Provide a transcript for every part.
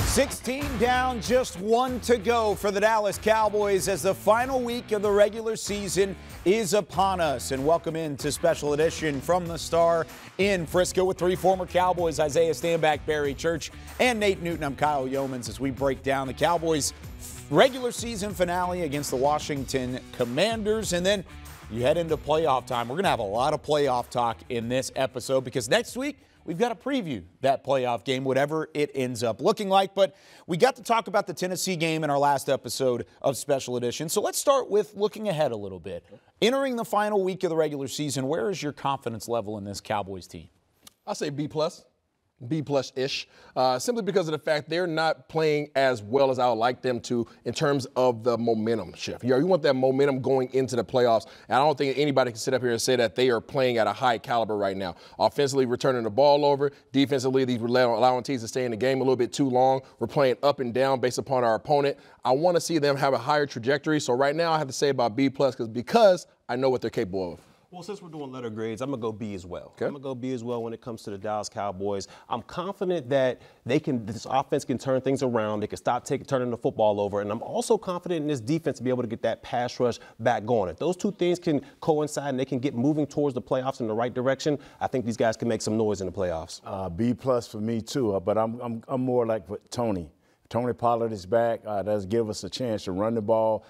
16 down, just one to go for the Dallas Cowboys as the final week of the regular season is upon us. And welcome into Special Edition from the Star in Frisco with three former Cowboys, Isaiah Stanback, Barry Church, and Nate Newton. I'm Kyle Yeomans as we break down the Cowboys' regular season finale against the Washington Commanders. And then you head into playoff time. We're going to have a lot of playoff talk in this episode because next week, we've got to preview that playoff game, whatever it ends up looking like. But we got to talk about the Tennessee game in our last episode of Special Edition. So let's start with looking ahead a little bit. Entering the final week of the regular season, where is your confidence level in this Cowboys team? I'll say B+. B+-ish, simply because of the fact they're not playing as well as I would like them to in terms of the momentum shift. You want that momentum going into the playoffs, and I don't think anybody can sit up here and say that they are playing at a high caliber right now. Offensively, we're turning the ball over. Defensively, they're allowing teams to stay in the game a little bit too long. We're playing up and down based upon our opponent. I want to see them have a higher trajectory, so right now I have to say about B+, because I know what they're capable of. Well, since we're doing letter grades, I'm going to go B as well. Okay. I'm going to go B as well when it comes to the Dallas Cowboys. I'm confident that this offense can turn things around. They can stop turning the football over. And I'm also confident in this defense to be able to get that pass rush back going. If those two things can coincide and they can get moving towards the playoffs in the right direction, I think these guys can make some noise in the playoffs. B+ for me, too. But I'm more like Tony. Tony Pollard is back. Does give us a chance to run the ball,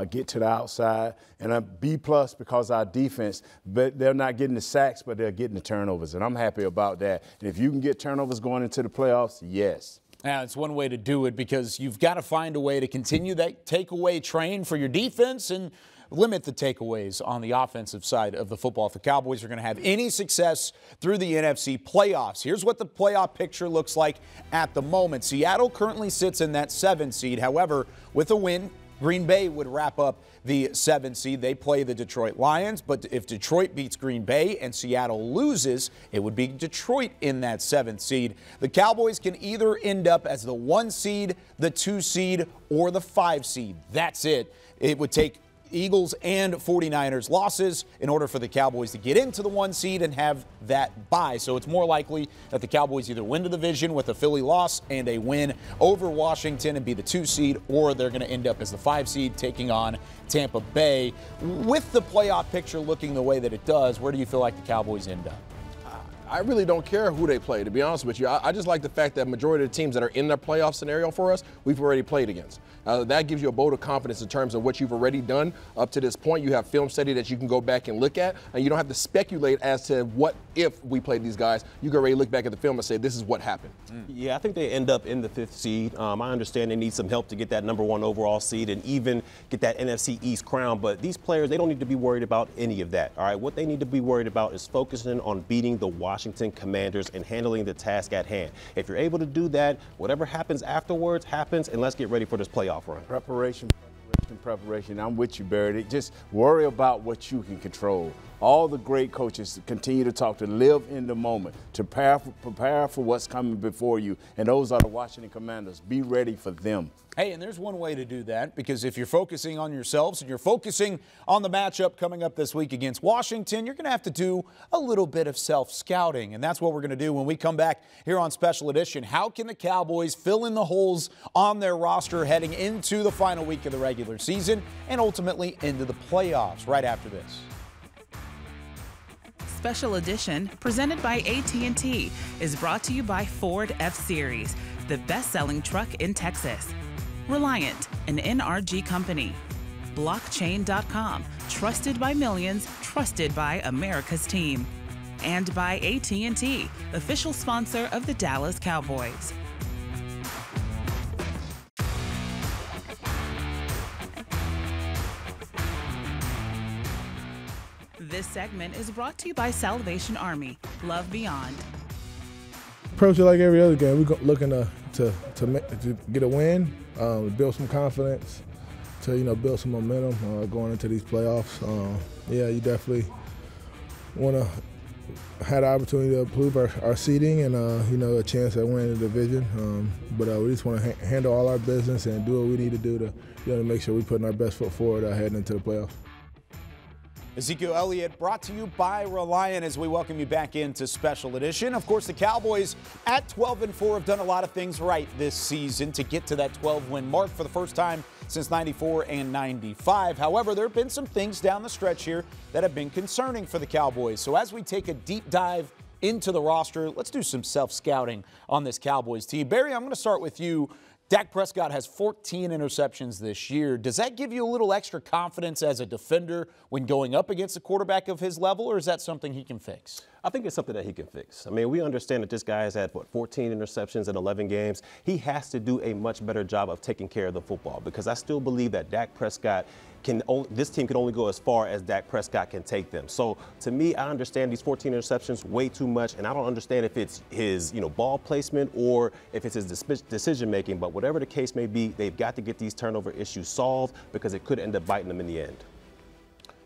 get to the outside. And I'm B+ because our defense, but they're not getting the sacks, but they're getting the turnovers. And I'm happy about that. And if you can get turnovers going into the playoffs, yes. Now, it's one way to do it because you've got to find a way to continue that takeaway train for your defense and limit the takeaways on the offensive side of the football if the Cowboys are going to have any success through the NFC playoffs. Here's what the playoff picture looks like at the moment. Seattle currently sits in that 7 seed. However, with a win, Green Bay would wrap up the 7 seed. They play the Detroit Lions, but if Detroit beats Green Bay and Seattle loses, it would be Detroit in that 7th seed. The Cowboys can either end up as the 1 seed, the 2 seed, or the 5 seed. That's it. It would take Eagles and 49ers losses in order for the Cowboys to get into the 1 seed and have that bye. So it's more likely that the Cowboys either win the division with a Philly loss and a win over Washington and be the 2 seed, or they're going to end up as the 5 seed taking on Tampa Bay. With the playoff picture looking the way that it does, where do you feel like the Cowboys end up? I really don't care who they play, to be honest with you. I just like the fact that majority of the teams that are in the playoff scenario for us, we've already played against. That gives you a vote of confidence in terms of what you've already done up to this point. You have film study that you can go back and look at, and you don't have to speculate as to what if we played these guys. You can already look back at the film and say, this is what happened. Yeah, I think they end up in the 5th seed. I understand they need some help to get that number 1 overall seed and even get that NFC East crown, but these players, they don't need to be worried about any of that, all right? What they need to be worried about is focusing on beating the Washington Commanders and handling the task at hand. If you're able to do that, whatever happens afterwards happens, and let's get ready for this playoff run. Preparation. I'm with you, Barry. Just worry about what you can control. All the great coaches continue to talk to live in the moment, to prepare for what's coming before you, and those are the Washington Commanders. Be ready for them. Hey, and there's one way to do that, because if you're focusing on yourselves and you're focusing on the matchup coming up this week against Washington, you're going to have to do a little bit of self-scouting, and that's what we're going to do when we come back here on Special Edition. How can the Cowboys fill in the holes on their roster heading into the final week of the regular season and ultimately into the playoffs right after this? Special Edition, presented by AT&T, is brought to you by Ford F-Series, the best-selling truck in Texas. Reliant, an NRG company. Blockchain.com, trusted by millions, trusted by America's team. And by AT&T, official sponsor of the Dallas Cowboys. This segment is brought to you by Salvation Army. Love Beyond. Approach it like every other game. We're looking to get a win, build some confidence, to build some momentum going into these playoffs. Yeah, you definitely want to have the opportunity to improve our seeding and a chance at winning the division. But we just want to handle all our business and do what we need to do to make sure we're putting our best foot forward heading into the playoffs. Ezekiel Elliott brought to you by Reliant as we welcome you back into Special Edition. Of course, the Cowboys at 12-4 have done a lot of things right this season to get to that 12-win mark for the first time since 94 and 95. However, there have been some things down the stretch here that have been concerning for the Cowboys. So as we take a deep dive into the roster, let's do some self-scouting on this Cowboys team. Barry, I'm going to start with you. Dak Prescott has 14 interceptions this year. Does that give you a little extra confidence as a defender when going up against a quarterback of his level, or is that something he can fix? I think it's something that he can fix. I mean, we understand that this guy has had, 14 interceptions in 11 games. He has to do a much better job of taking care of the football, because I still believe that Dak Prescott this team can only go as far as Dak Prescott can take them. So to me, I understand these 14 interceptions way too much, and I don't understand if it's his, ball placement or if it's his decision making. But whatever the case may be, they've got to get these turnover issues solved, because it could end up biting them in the end.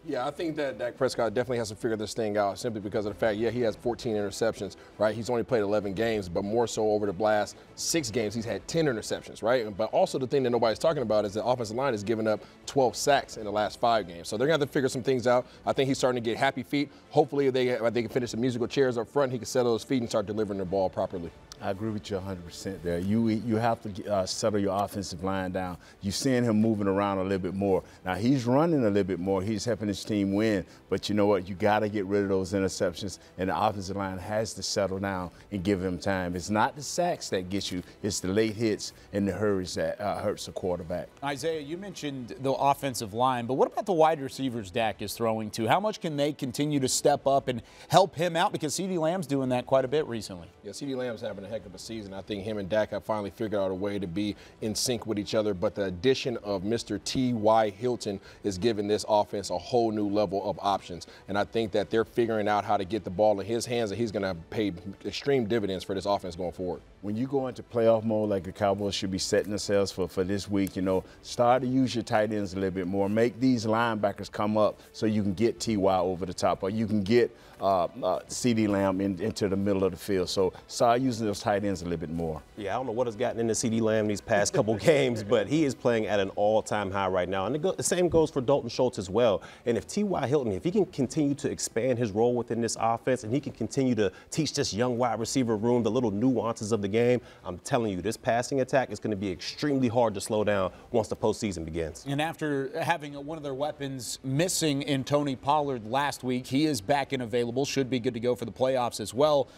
Yeah, I think that Dak Prescott definitely has to figure this thing out simply because of the fact, he has 14 interceptions, right? He's only played 11 games, but more so over the last 6 games, he's had 10 interceptions, right? But also the thing that nobody's talking about is the offensive line has given up 12 sacks in the last 5 games. So they're going to have to figure some things out. I think he's starting to get happy feet. Hopefully they can finish the musical chairs up front. He can settle his feet and start delivering the ball properly. I agree with you 100% there. You have to settle your offensive line down. You're seeing him moving around a little bit more. Now, he's running a little bit more. He's helping his team win. But you know what? You got to get rid of those interceptions, and the offensive line has to settle down and give him time. It's not the sacks that get you. It's the late hits and the hurries that hurts the quarterback. Isaiah, you mentioned the offensive line, but what about the wide receivers Dak is throwing to? How much can they continue to step up and help him out? Because CeeDee Lamb's doing that quite a bit recently. Yeah, CeeDee Lamb's having a heck of a season. I think him and Dak have finally figured out a way to be in sync with each other, but the addition of Mr. T.Y. Hilton is giving this offense a whole new level of options, and I think that they're figuring out how to get the ball in his hands, and he's going to pay extreme dividends for this offense going forward. When you go into playoff mode, like the Cowboys should be setting themselves for this week, start to use your tight ends a little bit more. Make these linebackers come up so you can get T.Y. over the top, or you can get CeeDee Lamb into the middle of the field. So start using those tight ends a little bit more. Yeah, I don't know what has gotten into CeeDee Lamb these past couple games, but he is playing at an all-time high right now. And the same goes for Dalton Schultz as well. And if T.Y. Hilton, if he can continue to expand his role within this offense, and he can continue to teach this young wide receiver room the little nuances of the game, I'm telling you, this passing attack is going to be extremely hard to slow down once the postseason begins. And after having one of their weapons missing in Tony Pollard last week, he is back and available, should be good to go for the playoffs as well.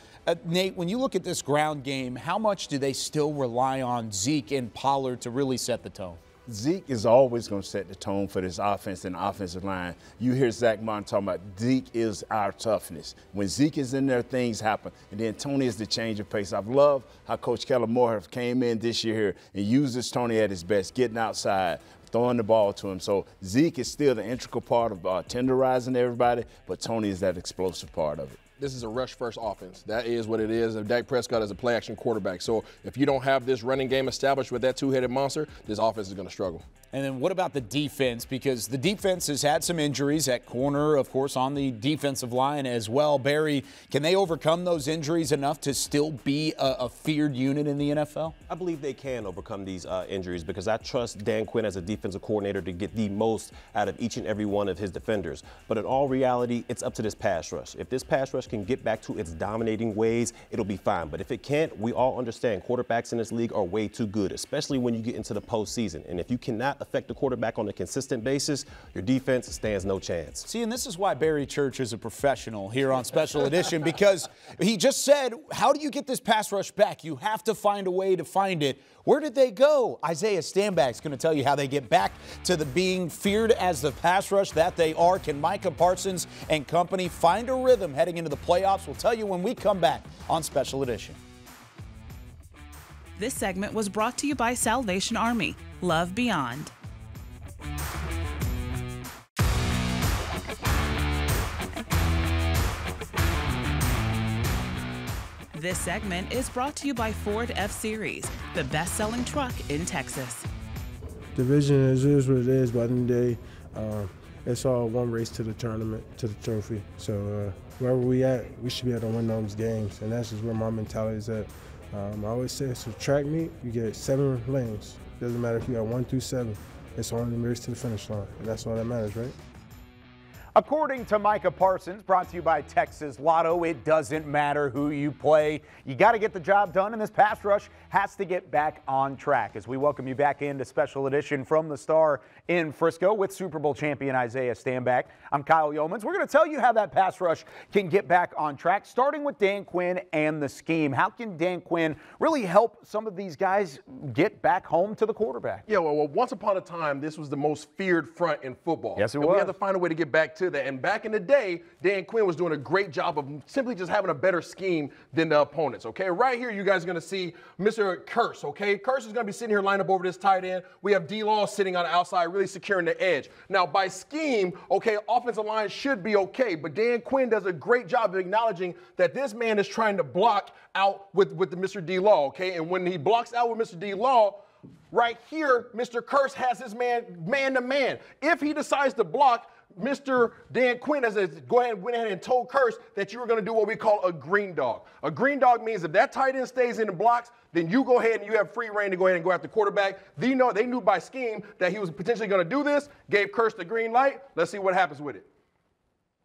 Nate, when you look at this ground game, how much do they still rely on Zeke and Pollard to really set the tone? Zeke is always going to set the tone for this offense and offensive line. You hear Zach Martin talking about Zeke is our toughness. When Zeke is in there, things happen. And then Tony is the change of pace. I've loved how Coach Kellen Moore came in this year here and uses Tony at his best, getting outside, throwing the ball to him. So Zeke is still the integral part of tenderizing everybody, but Tony is that explosive part of it. This is a rush-first offense. That is what it is. Dak Prescott is a play-action quarterback. So if you don't have this running game established with that two-headed monster, this offense is going to struggle. And then what about the defense? Because the defense has had some injuries at corner, of course, on the defensive line as well. Barry, can they overcome those injuries enough to still be a feared unit in the NFL? I believe they can overcome these injuries, because I trust Dan Quinn as a defensive coordinator to get the most out of each and every one of his defenders. But in all reality, it's up to this pass rush. If this pass rush can get back to its dominating ways, it'll be fine. But if it can't, we all understand quarterbacks in this league are way too good, especially when you get into the postseason. And if you cannot affect the quarterback on a consistent basis, your defense stands no chance. See, and this is why Barry Church is a professional here on Special Edition, because he just said, how do you get this pass rush back? You have to find a way to find it. Where did they go? Isaiah Stanback's going to tell you how they get back to the being feared as the pass rush that they are. Can Micah Parsons and company find a rhythm heading into the playoffs? We'll tell you when we come back on Special Edition. This segment was brought to you by Salvation Army. Love Beyond. This segment is brought to you by Ford F-Series, the best-selling truck in Texas. Division is what it is, but at the end of the day, it's all one race to the tournament, to the trophy. So wherever we at, we should be able to win those games, and that's just where my mentality is at. I always say it's a track meet, you get 7 lanes. Doesn't matter if you got 1 through 7. It's only the race to the finish line, and that's all that matters, right? According to Micah Parsons, brought to you by Texas Lotto, it doesn't matter who you play. You got to get the job done, and this pass rush has to get back on track. As we welcome you back into Special Edition from the Star in Frisco with Super Bowl champion Isaiah Stanback. I'm Kyle Yeomans. We're going to tell you how that pass rush can get back on track, starting with Dan Quinn and the scheme. How can Dan Quinn really help some of these guys get back home to the quarterback? Yeah, well, once upon a time, this was the most feared front in football. Yes, it was. was. We had to find a way to get back to that. And back in the day, Dan Quinn was doing a great job of simply just having a better scheme than the opponents, okay? Right here, you guys are going to see Mr. Kearse, okay? Kearse is going to be sitting here lined up over this tight end. We have D-Law sitting on the outside, really securing the edge. Now, by scheme, okay, offensive line should be okay, but Dan Quinn does a great job of acknowledging that this man is trying to block out with the Mr. D-Law, okay? And when he blocks out with Mr. D-Law, right here, Mr. Kearse has his man-to-man. If he decides to block, Mr. Dan Quinn went ahead and told Kearse that you were going to do what we call a green dog. A green dog means if that tight end stays in the blocks, then you go ahead and you have free reign to go ahead and go after the quarterback. They knew by scheme that he was potentially going to do this, gave Kearse the green light. Let's see what happens with it.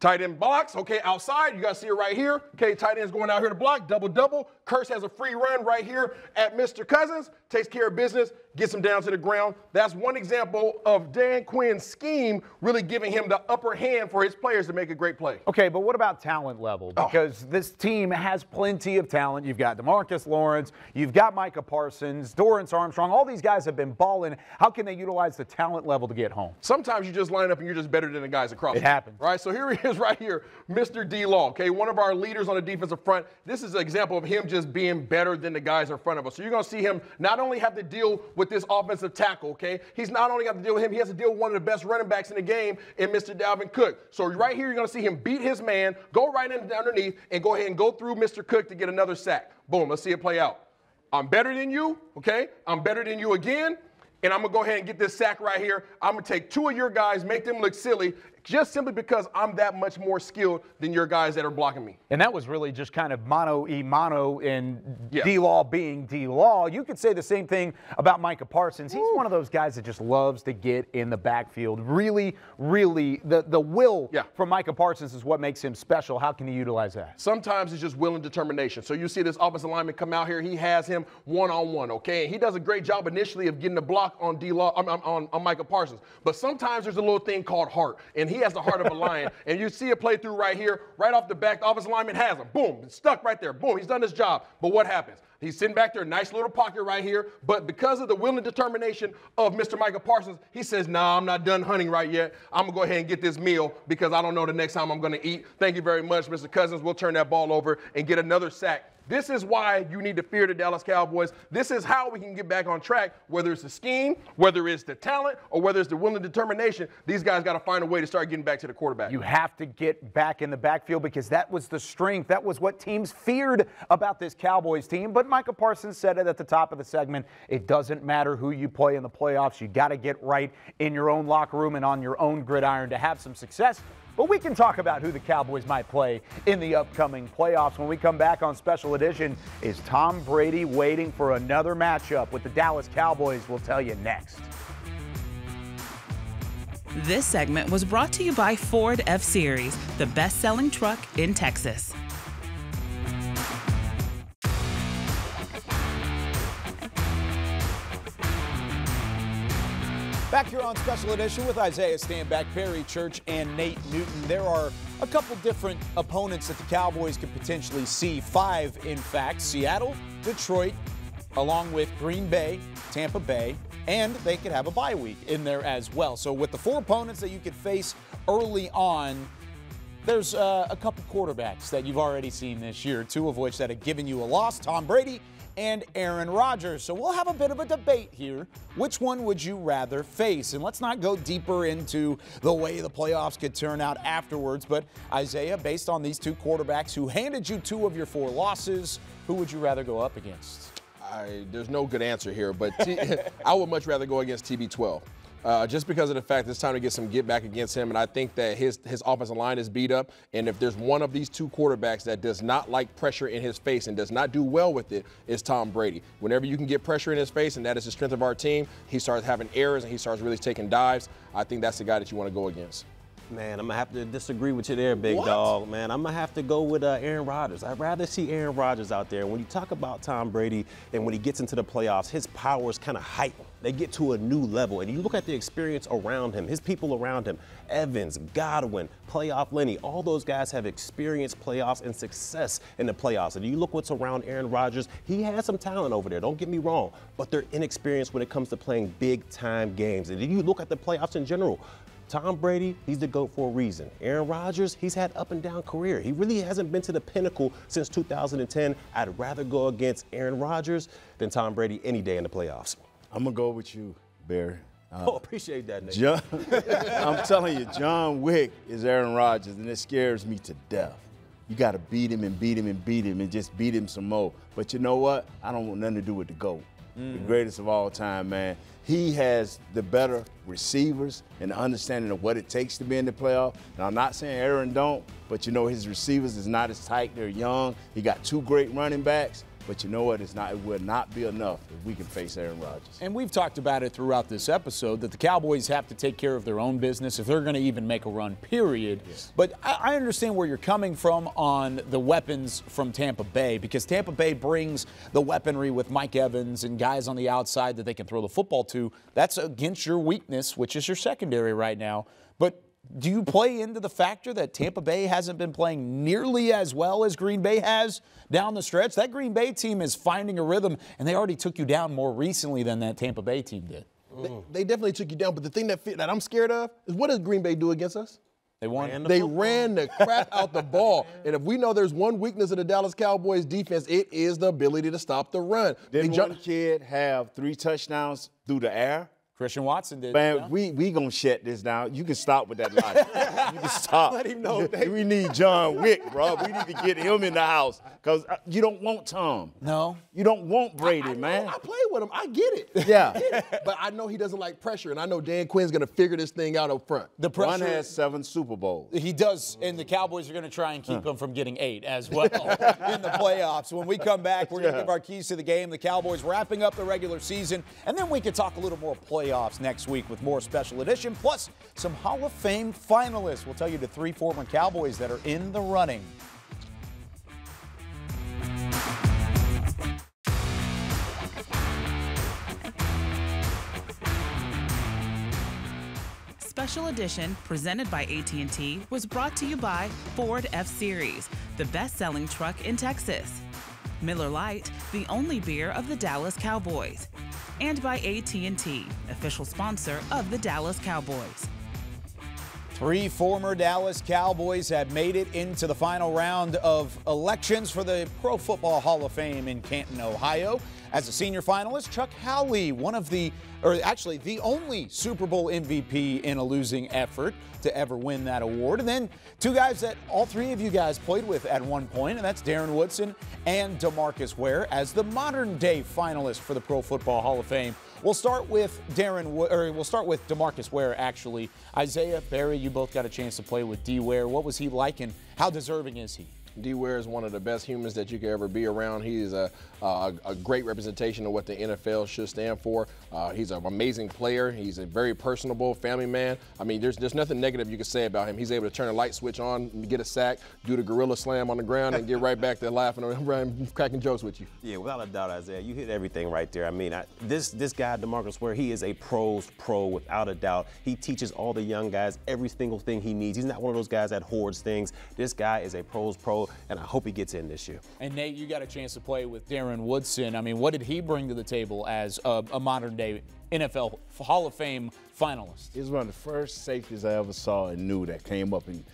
Tight end blocks, okay, outside. You guys see it right here. Okay, tight end's going out here to block, double. Kearse has a free run right here at Mr. Cousins, takes care of business, gets him down to the ground. That's one example of Dan Quinn's scheme really giving him the upper hand for his players to make a great play. Okay, but what about talent level? Because this team has plenty of talent. You've got DeMarcus Lawrence, you've got Micah Parsons, Dorrance Armstrong. All these guys have been balling. How can they utilize the talent level to get home? Sometimes you just line up and you're just better than the guys across. It happens. Right, so here he is right here, Mr. D-Law, okay, one of our leaders on the defensive front. This is an example of him just being better than the guys in front of us. So you're going to see him not only have to deal with this offensive tackle, okay, he's not only got to deal with him, he has to deal with one of the best running backs in the game in Mr. Dalvin Cook. So right here, you're going to see him beat his man, go right in underneath, and go ahead and go through Mr. Cook to get another sack. Boom, let's see it play out. I'm better than you, okay? I'm better than you again. And I'm going to go ahead and get this sack right here. I'm going to take two of your guys, make them look silly, just simply because I'm that much more skilled than your guys that are blocking me. And that was really just kind of mano-a-mano and D-Law being D-Law. You could say the same thing about Micah Parsons. He's one of those guys that just loves to get in the backfield. Really, the will from Micah Parsons is what makes him special. How can he utilize that? Sometimes it's just will and determination. So you see this offensive lineman come out here. He has him one-on-one, okay? And he does a great job initially of getting the block on D-Law, on Micah Parsons. But sometimes there's a little thing called heart. And he has the heart of a lion. And you see it play through right here, right off the back. The offensive lineman has him. Boom, it's stuck right there. Boom, he's done his job. But what happens? He's sitting back there, nice little pocket right here. But because of the will and determination of Mr. Micah Parsons, he says, nah, I'm not done hunting right yet. I'm going to go ahead and get this meal because I don't know the next time I'm going to eat. Thank you very much, Mr. Cousins. We'll turn that ball over and get another sack. This is why you need to fear the Dallas Cowboys. This is how we can get back on track, whether it's the scheme, whether it's the talent, or whether it's the will and determination. These guys got to find a way to start getting back to the quarterback. You have to get back in the backfield because that was the strength. That was what teams feared about this Cowboys team. But Micah Parsons said it at the top of the segment. It doesn't matter who you play in the playoffs. You got to get right in your own locker room and on your own gridiron to have some success. But we can talk about who the Cowboys might play in the upcoming playoffs. When we come back on Special Edition, is Tom Brady waiting for another matchup with the Dallas Cowboys? We'll tell you next. This segment was brought to you by Ford F-Series, the best-selling truck in Texas. Back here on Special Edition with Isaiah Stanback, Barry Church, and Nate Newton. There are a couple different opponents that the Cowboys could potentially see. 5, in fact. Seattle, Detroit, along with Green Bay, Tampa Bay, and they could have a bye week in there as well. So with the 4 opponents that you could face early on, there's a couple quarterbacks that you've already seen this year, 2 of which that have given you a loss, Tom Brady and Aaron Rodgers. So we'll have a bit of a debate here. Which one would you rather face? And let's not go deeper into the way the playoffs could turn out afterwards. But Isaiah, based on these 2 quarterbacks who handed you 2 of your 4 losses, who would you rather go up against? There's no good answer here, but I would much rather go against TB12. Just because of the fact it's time to get some get back against him. And I think that his offensive line is beat up. And if there's one of these 2 quarterbacks that does not like pressure in his face and does not do well with it, it's Tom Brady. Whenever you can get pressure in his face, and that is the strength of our team, he starts having errors and he starts really taking dives. I think that's the guy that you want to go against. Man, I'm going to have to disagree with you there, big dog. Man, I'm going to have to go with Aaron Rodgers. I'd rather see Aaron Rodgers out there. When you talk about Tom Brady and when he gets into the playoffs, his power is kind of heightened. They get to a new level. And you look at the experience around him, his people around him, Evans, Godwin, playoff Lenny, all those guys have experienced playoffs and success in the playoffs. And you look what's around Aaron Rodgers, he has some talent over there, don't get me wrong, but they're inexperienced when it comes to playing big-time games. And if you look at the playoffs in general, Tom Brady, he's the GOAT for a reason. Aaron Rodgers, he's had up and down career. He really hasn't been to the pinnacle since 2010. I'd rather go against Aaron Rodgers than Tom Brady any day in the playoffs. I'm going to go with you, Barry. Appreciate that, Nate. I'm telling you, John Wick is Aaron Rodgers, and it scares me to death. You got to beat him and beat him and beat him and just beat him some more. But you know what? I don't want nothing to do with the GOAT. The greatest of all time, man. He has the better receivers and the understanding of what it takes to be in the playoff. And I'm not saying Aaron don't, but you know his receivers is not as tight. They're young. He got 2 great running backs. But you know what? It will not be enough if we can face Aaron Rodgers. And we've talked about it throughout this episode that the Cowboys have to take care of their own business if they're going to even make a run, period. Yes. But I understand where you're coming from on the weapons from Tampa Bay, because Tampa Bay brings the weaponry with Mike Evans and guys on the outside that they can throw the football to. That's against your weakness, which is your secondary right now. But do you play into the factor that Tampa Bay hasn't been playing nearly as well as Green Bay has down the stretch? That Green Bay team is finding a rhythm, and they already took you down more recently than that Tampa Bay team did. They definitely took you down, but the thing that I'm scared of is, what does Green Bay do against us? They won. They ran the crap out the ball. And if we know there's one weakness of the Dallas Cowboys defense, it is the ability to stop the run. Didn't one kid have 3 touchdowns through the air? Christian Watson did. Man, yeah. we gonna shut this down. You can stop with that logic. You can stop. Let him know. We need John Wick, bro. We need to get him in the house, because you don't want Tom. No. You don't want Brady, man. I play with him. I get it. Yeah. But I know he doesn't like pressure, and I know Dan Quinn's going to figure this thing out up front. The pressure, One has 7 Super Bowls. He does, and the Cowboys are going to try and keep him from getting 8 as well in the playoffs. When we come back, we're going to give our keys to the game. The Cowboys wrapping up the regular season, and then we can talk a little more playoffs next week with more special edition, plus some Hall of Fame finalists. We'll tell you the 3 former Cowboys that are in the running. Special edition presented by AT&T was brought to you by Ford F-Series, the best-selling truck in Texas. Miller Lite, the only beer of the Dallas Cowboys. And by AT&T, official sponsor of the Dallas Cowboys. 3 former Dallas Cowboys have made it into the final round of elections for the Pro Football Hall of Fame in Canton, Ohio. As a senior finalist, Chuck Howley, the only Super Bowl MVP in a losing effort to ever win that award. And then 2 guys that all 3 of you guys played with at one point, and that's Darren Woodson and DeMarcus Ware as the modern-day finalists for the Pro Football Hall of Fame. We'll start with DeMarcus Ware, actually. Isaiah, Barry, you both got a chance to play with D. Ware. What was he like, and how deserving is he? D. Ware is one of the best humans that you could ever be around. He is a great representation of what the NFL should stand for. He's an amazing player. He's a very personable family man. I mean, there's nothing negative you can say about him. He's able to turn a light switch on, get a sack, do the gorilla slam on the ground, and get right back to laughing and cracking jokes with you. Yeah, without a doubt, Isaiah, you hit everything right there. I mean, this guy, DeMarcus Ware, he is a pro's pro without a doubt. He teaches all the young guys every single thing he needs. He's not one of those guys that hoards things. This guy is a pro's pro, and I hope he gets in this year. And Nate, you got a chance to play with Darren Woodson. I mean, what did he bring to the table as a modern-day NFL Hall of Fame finalist? He was one of the first safeties I ever saw and knew that came up and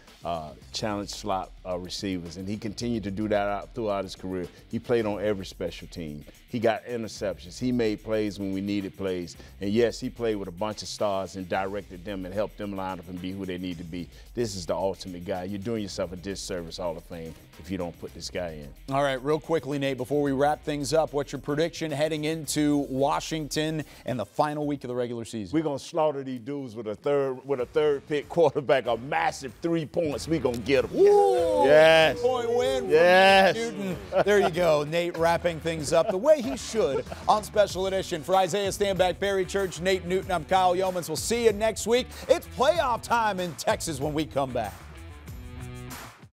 challenged slot receivers, and he continued to do that throughout his career. He played on every special team. He got interceptions. He made plays when we needed plays. And yes, he played with a bunch of stars and directed them and helped them line up and be who they need to be. This is the ultimate guy. You're doing yourself a disservice, Hall of Fame. if you don't put this guy in. All right, real quickly, Nate, before we wrap things up, what's your prediction heading into Washington and the final week of the regular season? We're going to slaughter these dudes with a third pick quarterback, a massive 3 points. We're going to get them. Ooh, yes. 3-point win. Yes. Newton. There you go. Nate wrapping things up the way he should on Special Edition. For Isaiah Stanback, Barry Church, Nate Newton, I'm Kyle Yeomans. We'll see you next week. It's playoff time in Texas when we come back.